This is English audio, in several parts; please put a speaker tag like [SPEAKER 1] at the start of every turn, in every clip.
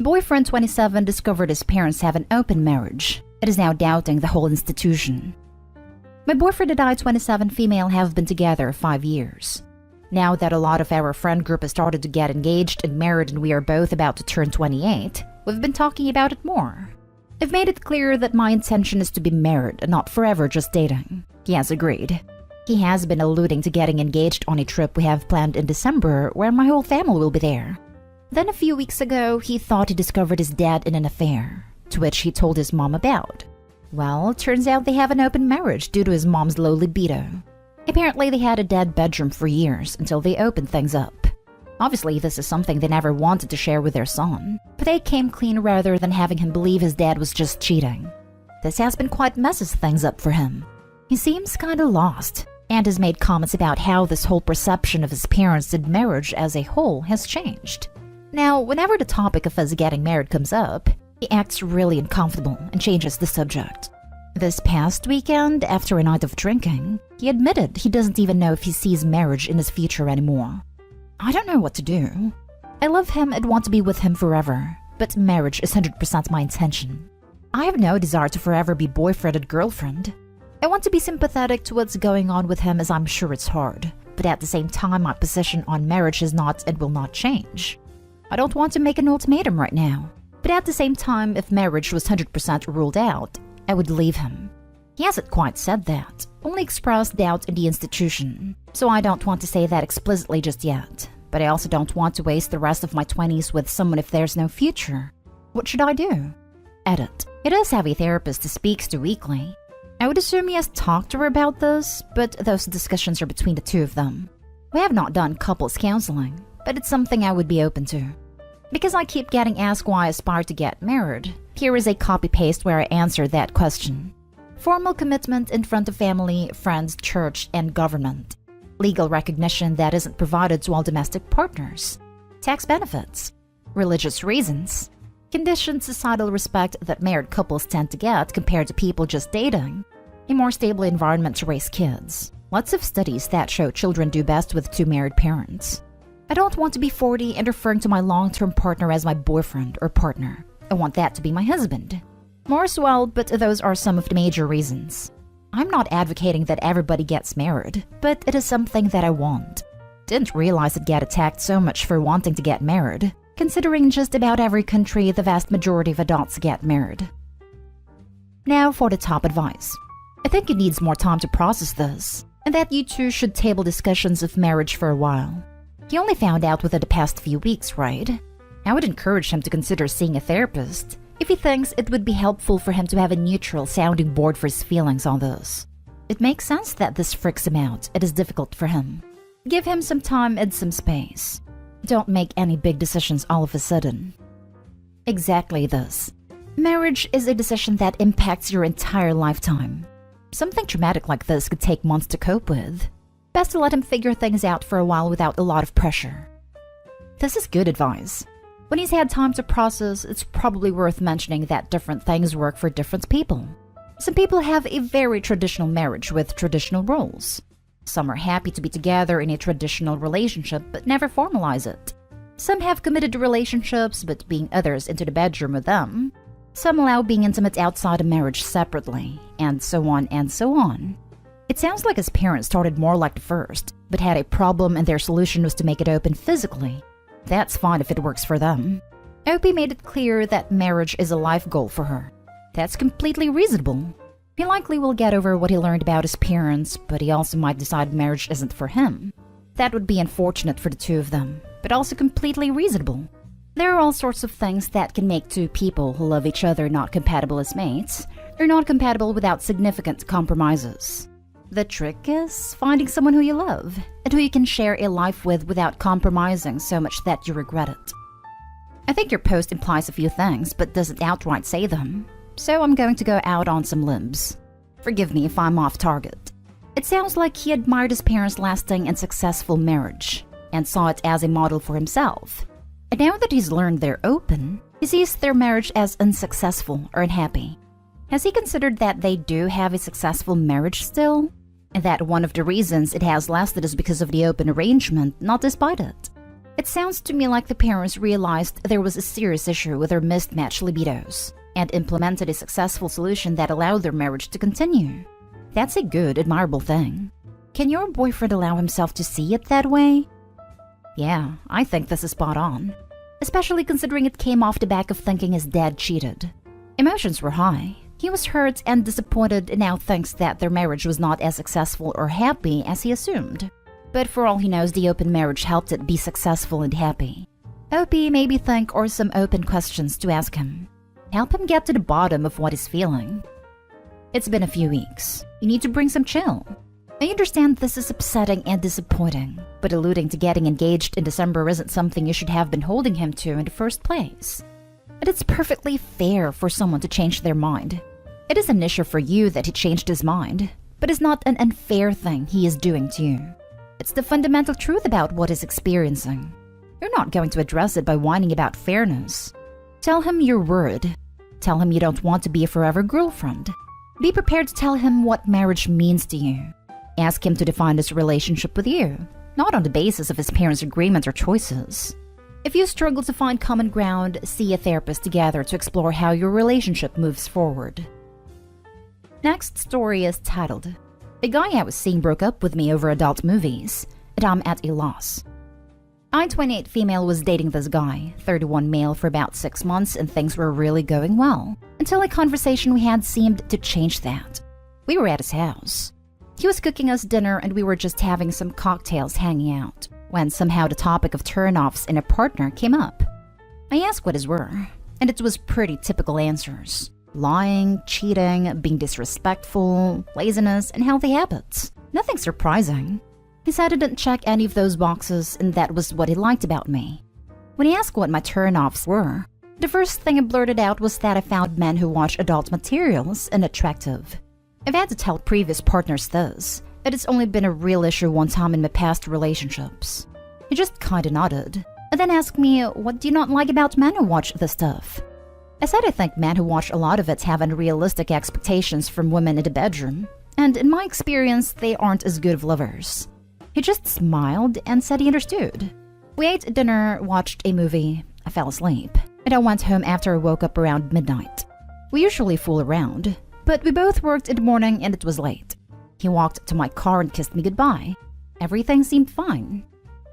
[SPEAKER 1] Boyfriend 27 discovered his parents have an open marriage. It is now doubting the whole institution. My boyfriend and I, 27 female, have been together 5 years. Now that a lot of our friend group has started to get engaged and married and we are both about to turn 28, we've been talking about it more. I've made it clear that my intention is to be married and not forever just dating. He has agreed. He has been alluding to getting engaged on a trip we have planned in December where my whole family will be there. Then a few weeks ago, he thought he discovered his dad in an affair, to which he told his mom about. Well, turns out they have an open marriage due to his mom's low libido. Apparently, they had a dead bedroom for years until they opened things up. Obviously, this is something they never wanted to share with their son, but they came clean rather than having him believe his dad was just cheating. This has been quite messes things up for him. He seems kinda lost, and has made comments about how this whole perception of his parents and marriage as a whole has changed. Now, whenever the topic of us getting married comes up, he acts really uncomfortable and changes the subject. This past weekend, after a night of drinking, he admitted he doesn't even know if he sees marriage in his future anymore. I don't know what to do. I love him and want to be with him forever, but marriage is 100% my intention. I have no desire to forever be boyfriend and girlfriend. I want to be sympathetic to what's going on with him as I'm sure it's hard, but at the same time my position on marriage is not and will not change. I don't want to make an ultimatum right now, but at the same time, if marriage was 100% ruled out, I would leave him. He hasn't quite said that, only expressed doubt in the institution, so I don't want to say that explicitly just yet, but I also don't want to waste the rest of my 20s with someone if there's no future. What should I do? Edit. He does have a therapist he speaks to weekly. I would assume he has talked to her about this, but those discussions are between the two of them. We have not done couples counseling, but it's something I would be open to. Because I keep getting asked why I aspire to get married, here is a copy-paste where I answer that question. Formal commitment in front of family, friends, church, and government. Legal recognition that isn't provided to all domestic partners. Tax benefits. Religious reasons. Conditioned societal respect that married couples tend to get compared to people just dating. A more stable environment to raise kids. Lots of studies that show children do best with 2 married parents. I don't want to be 40 and referring to my long-term partner as my boyfriend or partner. I want that to be my husband. More as well, but those are some of the major reasons. I'm not advocating that everybody gets married, but it is something that I want. Didn't realize I'd get attacked so much for wanting to get married, considering just about every country the vast majority of adults get married. Now for the top advice. I think he needs more time to process this, and that you two should table discussions of marriage for a while. He only found out within the past few weeks, right? I would encourage him to consider seeing a therapist if he thinks it would be helpful for him to have a neutral sounding board for his feelings on this. It makes sense that this freaks him out. It is difficult for him. Give him some time and some space. Don't make any big decisions all of a sudden. Exactly this. Marriage is a decision that impacts your entire lifetime. Something traumatic like this could take months to cope with. Best to let him figure things out for a while without a lot of pressure. This is good advice. When he's had time to process, it's probably worth mentioning that different things work for different people. Some people have a very traditional marriage with traditional roles. Some are happy to be together in a traditional relationship but never formalize it. Some have committed to relationships but being others into the bedroom with them. Some allow being intimate outside of marriage separately, and so on and so on. It sounds like his parents started more like the first, but had a problem and their solution was to make it open physically. That's fine if it works for them. Opie made it clear that marriage is a life goal for her. That's completely reasonable. He likely will get over what he learned about his parents, but he also might decide marriage isn't for him. That would be unfortunate for the two of them, but also completely reasonable. There are all sorts of things that can make two people who love each other not compatible as mates, or not compatible without significant compromises. The trick is finding someone who you love, and who you can share a life with without compromising so much that you regret it. I think your post implies a few things, but doesn't outright say them, so I'm going to go out on some limbs. Forgive me if I'm off target. It sounds like he admired his parents' lasting and successful marriage, and saw it as a model for himself. And now that he's learned they're open, he sees their marriage as unsuccessful or unhappy. Has he considered that they do have a successful marriage still? And that one of the reasons it has lasted is because of the open arrangement, not despite it. It sounds to me like the parents realized there was a serious issue with their mismatched libidos and implemented a successful solution that allowed their marriage to continue. That's a good, admirable thing. Can your boyfriend allow himself to see it that way? Yeah, I think this is spot on. Especially considering it came off the back of thinking his dad cheated. Emotions were high. He was hurt and disappointed and now thinks that their marriage was not as successful or happy as he assumed. But for all he knows, the open marriage helped it be successful and happy. OP maybe think or some open questions to ask him. Help him get to the bottom of what he's feeling. It's been a few weeks. You need to bring some chill. I understand this is upsetting and disappointing, but alluding to getting engaged in December isn't something you should have been holding him to in the first place. And it's perfectly fair for someone to change their mind. It is an issue for you that he changed his mind, but it's not an unfair thing he is doing to you. It's the fundamental truth about what he's experiencing. You're not going to address it by whining about fairness. Tell him your word. Tell him you don't want to be a forever girlfriend. Be prepared to tell him what marriage means to you. Ask him to define his relationship with you, not on the basis of his parents' agreement or choices. If you struggle to find common ground, see a therapist together to explore how your relationship moves forward. Next story is titled, "A guy I was seeing broke up with me over adult movies, and I'm at a loss." I, 28 female, was dating this guy, 31 male, for about 6 months, and things were really going well, until a conversation we had seemed to change that. We were at his house. He was cooking us dinner and we were just having some cocktails hanging out, when somehow the topic of turn-offs in a partner came up. I asked what his were, and it was pretty typical answers. Lying, cheating, being disrespectful, laziness, and healthy habits. Nothing surprising. He said I didn't check any of those boxes, and that was what he liked about me. When he asked what my turn-offs were, the first thing I blurted out was that I found men who watch adult materials unattractive. I've had to tell previous partners this, that it's only been a real issue one time in my past relationships. He just kinda nodded, and then asked me, what do you not like about men who watch this stuff? I said I think men who watch a lot of it have unrealistic expectations from women in the bedroom, and in my experience, they aren't as good of lovers. He just smiled and said he understood. We ate dinner, watched a movie, I fell asleep, and I went home after I woke up around midnight. We usually fool around, but we both worked in the morning and it was late. He walked to my car and kissed me goodbye. Everything seemed fine.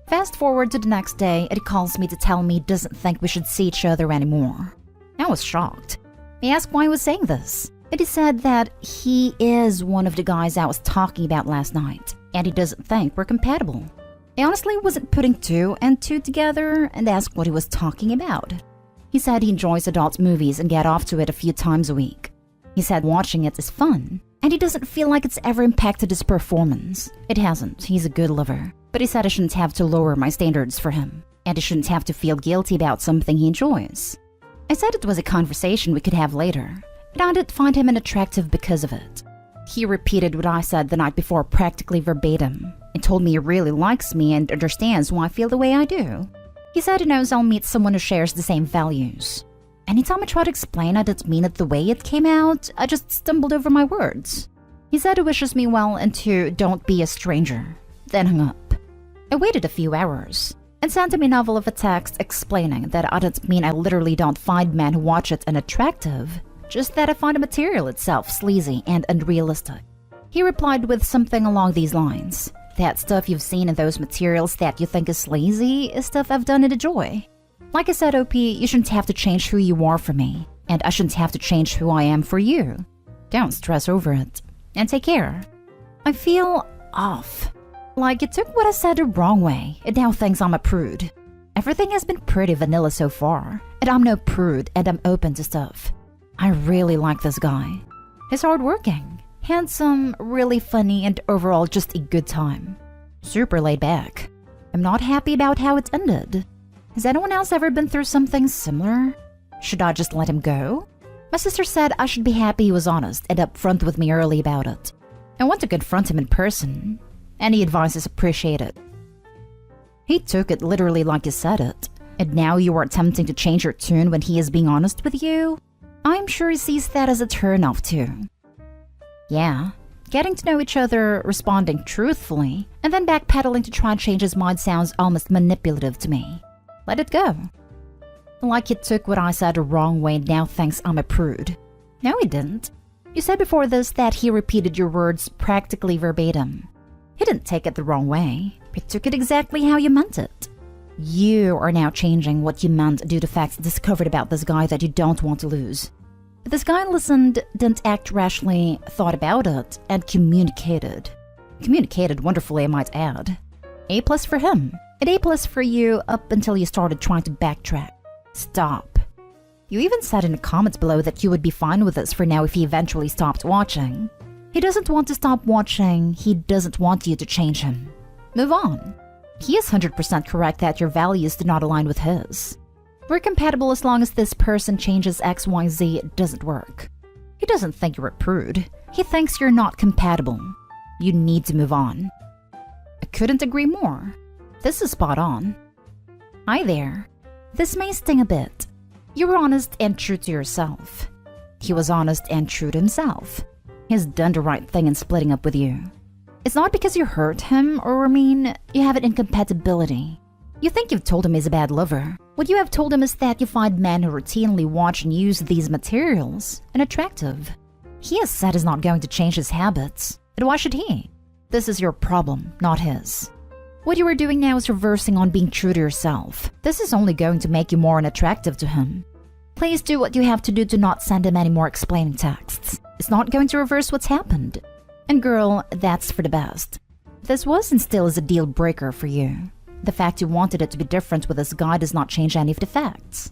[SPEAKER 1] Fast forward to the next day, and he calls me to tell me he doesn't think we should see each other anymore. I was shocked. I asked why he was saying this, and he said that he is one of the guys I was talking about last night, and he doesn't think we're compatible. I honestly wasn't putting 2 and 2 together and asked what he was talking about. He said he enjoys adult movies and get off to it a few times a week. He said watching it is fun, and he doesn't feel like it's ever impacted his performance. It hasn't, he's a good lover. But he said I shouldn't have to lower my standards for him, and I shouldn't have to feel guilty about something he enjoys. I said it was a conversation we could have later, and I didn't find him unattractive because of it. He repeated what I said the night before practically verbatim, and told me he really likes me and understands why I feel the way I do. He said he knows I'll meet someone who shares the same values. Anytime I try to explain I didn't mean it the way it came out, I just stumbled over my words. He said he wishes me well and to don't be a stranger, then hung up. I waited a few hours, and sent him a novel of a text explaining that I didn't mean I literally don't find men who watch it unattractive, just that I find the material itself sleazy and unrealistic. He replied with something along these lines, that stuff you've seen in those materials that you think is sleazy is stuff I've done and enjoy. Like I said, OP, you shouldn't have to change who you are for me, and I shouldn't have to change who I am for you. Don't stress over it, and take care. I feel off. Like you took what I said the wrong way, and now thinks I'm a prude. Everything has been pretty vanilla so far, and I'm no prude, and I'm open to stuff. I really like this guy. He's hardworking, handsome, really funny, and overall just a good time. Super laid back. I'm not happy about how it ended. Has anyone else ever been through something similar? Should I just let him go? My sister said I should be happy he was honest and upfront with me early about it. I want to confront him in person. Any advice is appreciated. He took it literally like you said it, and now you are attempting to change your tune when he is being honest with you? I'm sure he sees that as a turn-off too. Yeah, getting to know each other, responding truthfully, and then backpedaling to try and change his mind sounds almost manipulative to me. Let it go. Like he took what I said the wrong way and now thinks I'm a prude. No, he didn't. You said before this that he repeated your words practically verbatim. He didn't take it the wrong way. He took it exactly how you meant it. You are now changing what you meant due to facts discovered about this guy that you don't want to lose. But this guy listened, didn't act rashly, thought about it, and communicated. Communicated wonderfully, I might add. A+ for him, and A+ for you up until you started trying to backtrack. Stop. You even said in the comments below that you would be fine with this for now if he eventually stopped watching. He doesn't want to stop watching, he doesn't want you to change him. Move on. He is 100% correct that your values do not align with his. We're compatible as long as this person changes XYZ, it doesn't work. He doesn't think you're a prude. He thinks you're not compatible. You need to move on. I couldn't agree more. This is spot on. Hi there. This may sting a bit. You were honest and true to yourself. He was honest and true to himself. He's done the right thing in splitting up with you. It's not because you hurt him or you have an incompatibility. You think you've told him he's a bad lover. What you have told him is that you find men who routinely watch and use these materials unattractive. He has said he's not going to change his habits. And why should he? This is your problem, not his. What you are doing now is reversing on being true to yourself. This is only going to make you more unattractive to him. Please do what you have to do to not send him any more explaining texts. It's not going to reverse what's happened. And girl, that's for the best. This was and still is a deal breaker for you. The fact you wanted it to be different with this guy does not change any of the facts.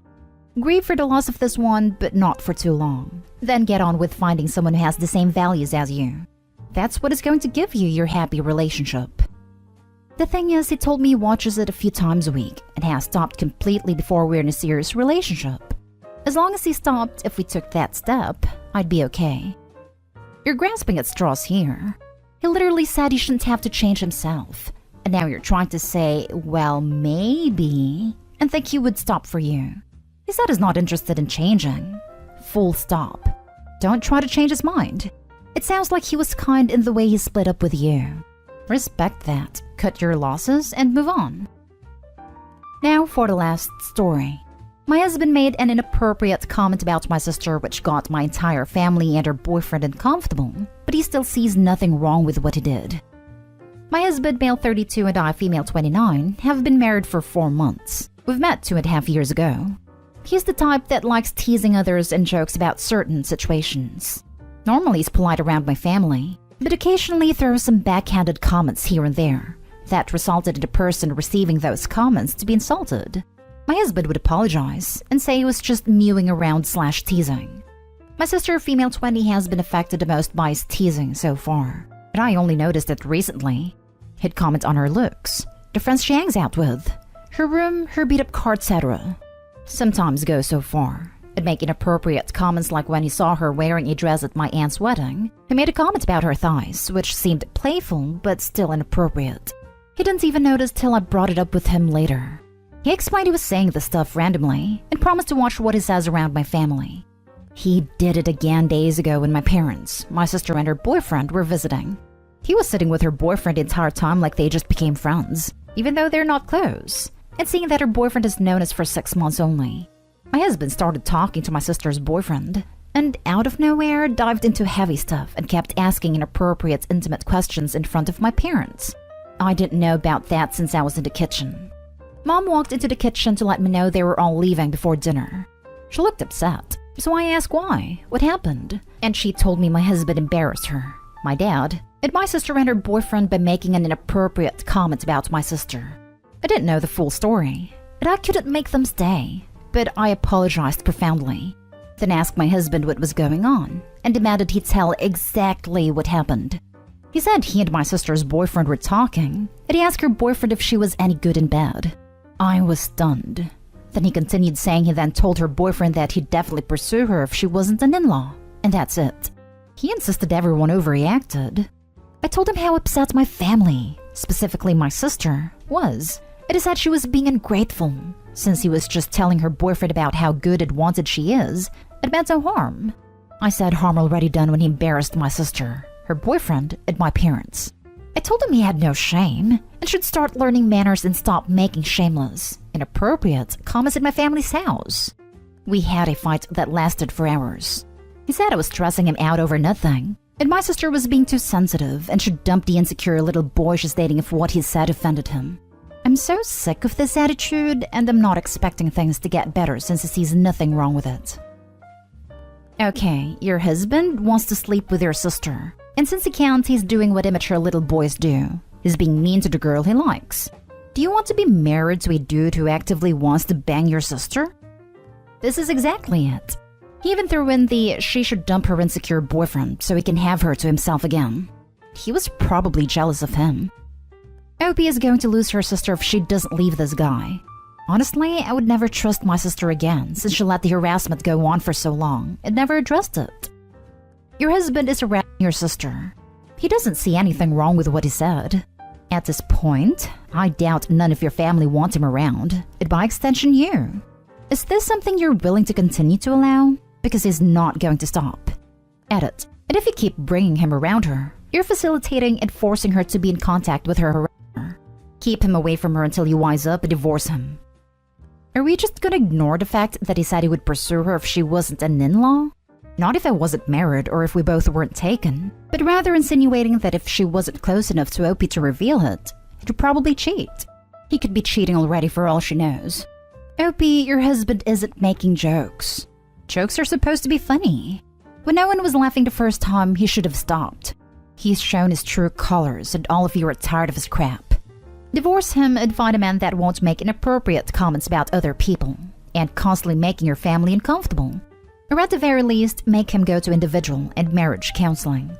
[SPEAKER 1] Grieve for the loss of this one, but not for too long. Then get on with finding someone who has the same values as you. That's what is going to give you your happy relationship. The thing is, he told me he watches it a few times a week and has stopped completely before we're in a serious relationship. As long as he stopped, if we took that step, I'd be okay. You're grasping at straws here. He literally said he shouldn't have to change himself. And now you're trying to say, well, maybe, and think he would stop for you. He said he's not interested in changing. Full stop. Don't try to change his mind. It sounds like he was kind in the way he split up with you. Respect that, cut your losses, and move on. Now for the last story. My husband made an inappropriate comment about my sister which got my entire family and her boyfriend uncomfortable, but he still sees nothing wrong with what he did. My husband, male 32, and I, female 29, have been married for 4 months. We've met 2.5 years ago. He's the type that likes teasing others and jokes about certain situations. Normally he's polite around my family, but occasionally throws some backhanded comments here and there that resulted in the person receiving those comments to be insulted. My husband would apologize and say he was just mewing around / teasing. My sister, female 20, has been affected the most by his teasing so far, but I only noticed it recently. He'd comment on her looks, the friends she hangs out with, her room, her beat-up car, etc. Sometimes go so far. He'd make inappropriate comments like when he saw her wearing a dress at my aunt's wedding. He made a comment about her thighs, which seemed playful but still inappropriate. He didn't even notice till I brought it up with him later. He explained he was saying the stuff randomly and promised to watch what he says around my family. He did it again days ago when my parents, my sister and her boyfriend were visiting. He was sitting with her boyfriend the entire time like they just became friends, even though they're not close, and seeing that her boyfriend has known us for 6 months only. My husband started talking to my sister's boyfriend, and out of nowhere dived into heavy stuff and kept asking inappropriate, intimate questions in front of my parents. I didn't know about that since I was in the kitchen. Mom walked into the kitchen to let me know they were all leaving before dinner. She looked upset, so I asked why, what happened, and she told me my husband embarrassed her, my dad, and my sister and her boyfriend by making an inappropriate comment about my sister. I didn't know the full story, and I couldn't make them stay, but I apologized profoundly. Then asked my husband what was going on, and demanded he tell exactly what happened. He said he and my sister's boyfriend were talking, and he asked her boyfriend if she was any good in bed. I was stunned. Then he continued saying he then told her boyfriend that he'd definitely pursue her if she wasn't an in-law, and that's it. He insisted everyone overreacted. I told him how upset my family, specifically my sister, was, and he said she was being ungrateful, since he was just telling her boyfriend about how good and wanted she is, and meant no harm. I said harm already done when he embarrassed my sister, her boyfriend, and my parents. I told him he had no shame, and should start learning manners and stop making shameless, Inappropriate comments at my family's house. We had a fight that lasted for hours. He said I was stressing him out over nothing, and my sister was being too sensitive and should dump the insecure little boy she's dating if what he said offended him. I'm so sick of this attitude, and I'm not expecting things to get better since he sees nothing wrong with it. Okay, your husband wants to sleep with your sister, and since he can't, he's doing what immature little boys do. He's being mean to the girl he likes. Do you want to be married to a dude who actively wants to bang your sister? This is exactly it. He even threw in the she should dump her insecure boyfriend so he can have her to himself again. He was probably jealous of him. Opie is going to lose her sister if she doesn't leave this guy. Honestly, I would never trust my sister again since she let the harassment go on for so long and never addressed it. Your husband is harassing your sister. He doesn't see anything wrong with what he said. At this point, I doubt none of your family want him around, and by extension you. Is this something you're willing to continue to allow? Because he's not going to stop. Edit. And if you keep bringing him around her, you're facilitating and forcing her to be in contact with her harasser. Keep him away from her until you wise up and divorce him. Are we just gonna ignore the fact that he said he would pursue her if she wasn't an in-law? Not if I wasn't married or if we both weren't taken, but rather insinuating that if she wasn't close enough to Opie to reveal it, he'd probably cheat. He could be cheating already for all she knows. Opie, your husband isn't making jokes. Jokes are supposed to be funny. When no one was laughing the first time, he should have stopped. He's shown his true colors and all of you are tired of his crap. Divorce him and find a man that won't make inappropriate comments about other people and constantly making your family uncomfortable. Or at the very least, make him go to individual and marriage counseling.